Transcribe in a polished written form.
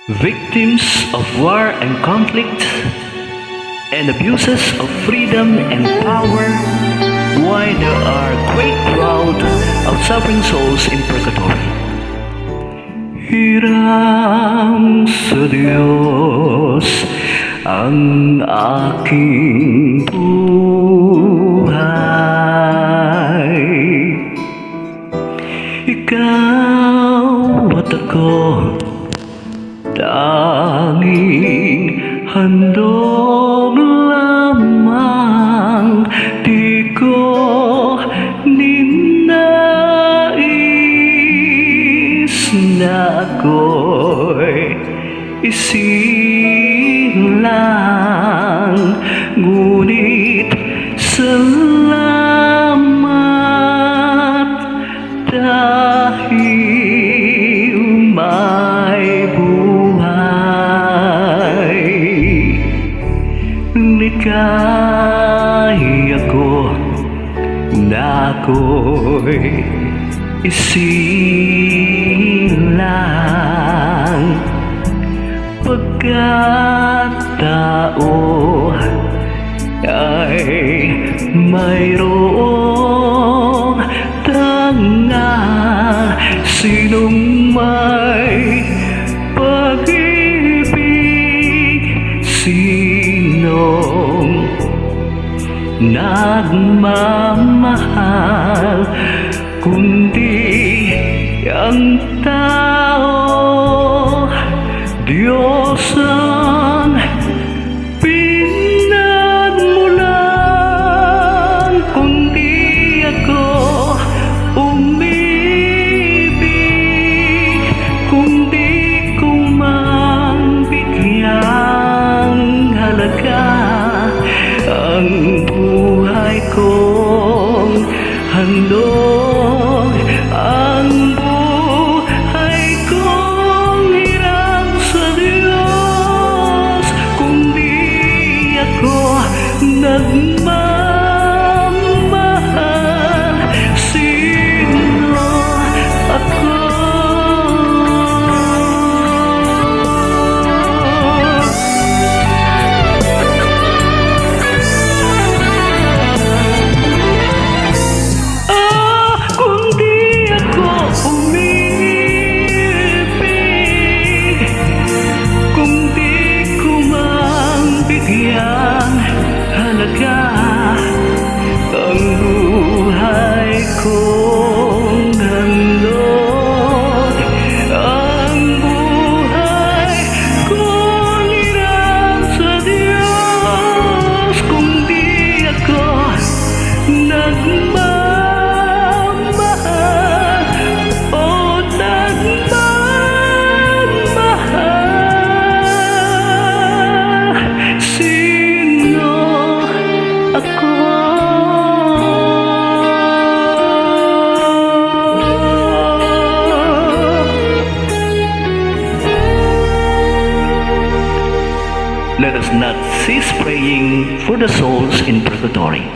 victims of war and conflict, and abuses of freedom and power, why there are great crowd of suffering souls in purgatory. Hiram sa Diyos ang aking buhay. Ikaw at ako, tanging handog lamang, di ko ninais na ako'y isilang, ngunit salamat dahil may buhay. Nikaya ko na ako'y isilang, pagkatao ay mayroong tanga, sinong may pag-ibig, sinong nagmamahal, kundi ang tao. Diyos ang pinagmulan, kundi ako umibig, kundi ko man bigyang halaga ang buhay kong handog, ang buhay kong hiram sa Diyos, kundi ako nagmamahal, sino ako? Halaga ang buhay kong handog, ang buhay kong hiram sa Diyos, kung di ako nagmamahal o nagmamahal, sino ako? Let us not cease praying for the souls in purgatory.